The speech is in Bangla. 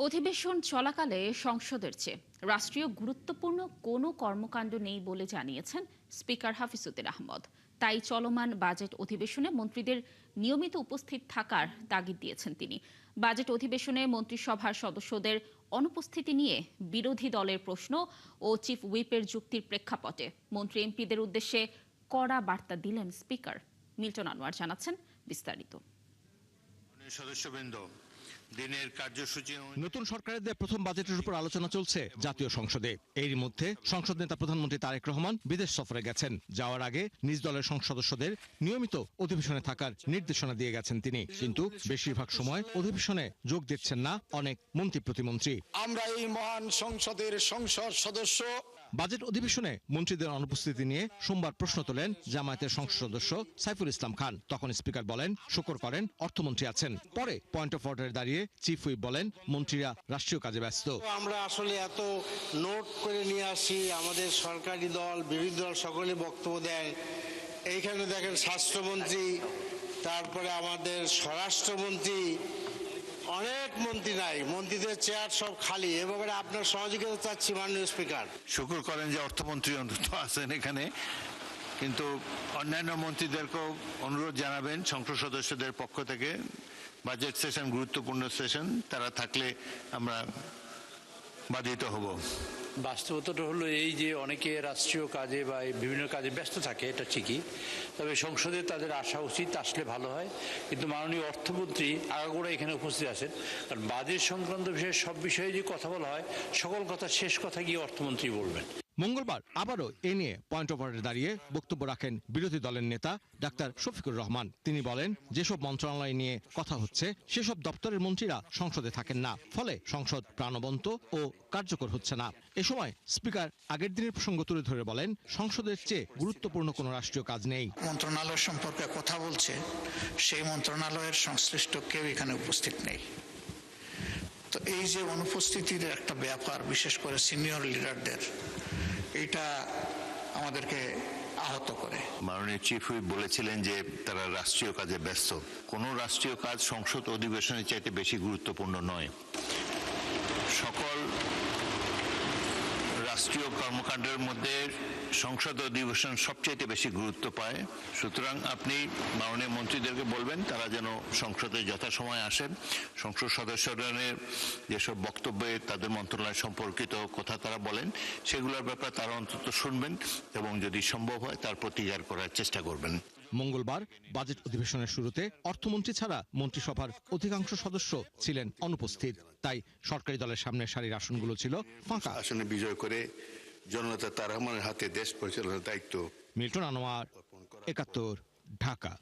অধিবেশন চলাকালে সংসদের চেয়ে রাষ্ট্রীয় গুরুত্বপূর্ণ কোনো কর্মকাণ্ড নেই বলে জানিয়েছেন স্পিকার হাফিজউদ্দিন আহমদ। তাই চলমান বাজেট অধিবেশনে মন্ত্রীদের নিয়মিত উপস্থিত থাকার তাগিদ দিয়েছেন তিনি। বাজেট অধিবেশনে মন্ত্রিসভার সদস্যদের অনুপস্থিতি নিয়ে বিরোধী দলের প্রশ্ন ও চিফ হুইপের যুক্তির প্রেক্ষাপটে মন্ত্রী এমপিদের উদ্দেশ্যে কড়া বার্তা দিলেন স্পিকার। মিল্টন আনোয়ার জানাচ্ছেন বিস্তারিত। সদস্যবৃন্দ, দিনের কার্যসূচি নতুন সরকারের প্রথম বাজেটের উপর আলোচনা চলছে জাতীয় সংসদে। এরই মধ্যে সংসদ নেতা প্রধানমন্ত্রী তারেক রহমান বিদেশ সফরে গেছেন। যাওয়ার আগে নিজ দলের সদস্যদের নিয়মিত অধিবেশনে থাকার নির্দেশনা দিয়ে গেছেন তিনি। কিন্তু বেশিরভাগ সময় অধিবেশনে যোগ দিচ্ছেন না অনেক মন্ত্রী প্রতিমন্ত্রী। আমরা এই মহান সংসদের সংসদ সদস্য। বাজেট অধিবেশনে মন্ত্রীদের অনুপস্থিতি নিয়ে সোমবার প্রশ্ন তোলেন জামায়াতের সংসদ সদস্য সাইফুল ইসলাম খান। তখন স্পিকার বলেন শুকর করেন অর্থমন্ত্রী আছেন। পরে পয়েন্ট অফ অর্ডারে দাঁড়িয়ে চিফ হুইপ বলেন মন্ত্রীরা রাষ্ট্রীয় কাজে ব্যস্ত। আমরা আসলে এত নোট করে নিয়ে আসি, আমাদের সরকারি দল বিরোধী দল সকলে বক্তব্য দেয়। এইখানে দেখেন স্বাস্থ্যমন্ত্রী, তারপরে আমাদের স্বরাষ্ট্রমন্ত্রী, অনেক মন্ত্রী নাই, মন্ত্রীদের চেয়ার সব খালি। এ ব্যাপারে আপনার সহযোগিতা চাচ্ছি মাননীয় স্পিকার। শুক্র করেন যে অর্থমন্ত্রী অন্তত আছেন এখানে, কিন্তু অন্যান্য মন্ত্রীদেরকেও অনুরোধ জানাবেন সংসদ সদস্যদের পক্ষ থেকে। বাজেট সেশন গুরুত্বপূর্ণ সেশন, তারা থাকলে আমরা বাধিত হব। বাস্তবতাটা হলো এই যে অনেকে রাষ্ট্রীয় কাজে বা বিভিন্ন কাজে ব্যস্ত থাকে, এটা ঠিকই। তবে সংসদে তাদের আসা উচিত, আসলে ভালো হয়। কিন্তু মাননীয় অর্থমন্ত্রী আগাগোড়া এখানে উপস্থিত আছেন, কারণ বাজেট সংক্রান্ত বিষয়ে সব বিষয়ে যে কথা বলা হয়, সকল কথা শেষ কথা গিয়ে অর্থমন্ত্রী বলবেন। মঙ্গলবার আবারও এ নিয়ে পয়েন্ট অফ অর্ডারে দাঁড়িয়ে বক্তব্য রাখেন বিরোধী দলের নেতা ডাক্তার শফিকুর রহমান। তিনি বলেন যেসব মন্ত্রণালয় নিয়ে কথা হচ্ছে সেসব দপ্তরের মন্ত্রীরা সংসদে থাকেন না, ফলে সংসদ প্রাণবন্ত ও কার্যকর হচ্ছে না। এ সময় স্পিকার আগের দিনের প্রসঙ্গ তুলে ধরে বলেন সংসদের চেয়ে গুরুত্বপূর্ণ কোনো রাষ্ট্রীয় কাজ নেই। মন্ত্রণালয় সম্পর্কে কথা বলছে, সেই মন্ত্রণালয়ের সংশ্লিষ্ট কেউ এখানে উপস্থিত নেই। তো এই যে অনুপস্থিতির একটা ব্যাপার, বিশেষ করে সিনিয়র লিডারদের, এটা আমাদেরকে আহত করে। মাননীয় চিফ হুইপ বলেছিলেন যে তারা রাষ্ট্রীয় কাজে ব্যস্ত। কোনো রাষ্ট্রীয় কাজ সংসদ অধিবেশনের চাইতে বেশি গুরুত্বপূর্ণ নয়। সকল রাষ্ট্রীয় কর্মকাণ্ডের মধ্যে সংসদ অধিবেশন সবচেয়ে বেশি গুরুত্ব পায়। সুতরাং আপনি মাননীয় মন্ত্রীদেরকে বলবেন তারা যেন সংসদে যথাসময়ে আসেন। সংসদ সদস্যদের যেসব বক্তব্যে তাদের মন্ত্রণালয় সম্পর্কিত কথা তারা বলেন, সেগুলোর ব্যাপারে তারা অন্তত শুনবেন এবং যদি সম্ভব হয় তার প্রতিকার করার চেষ্টা করবেন। মঙ্গলবার বাজেট অধিবেশনের শুরুতে অর্থমন্ত্রী ছাড়া মন্ত্রিসভার অধিকাংশ সদস্য ছিলেন অনুপস্থিত। তাই সরকারি দলের সামনের সারির আসনগুলো ছিল ফাঁকা। আসনে বিজয় করে জননেতা তারেক রহমানের হাতে দেশ পরিচালনার দায়িত্ব। মিল্টন আনোয়ার, ৭১, ঢাকা।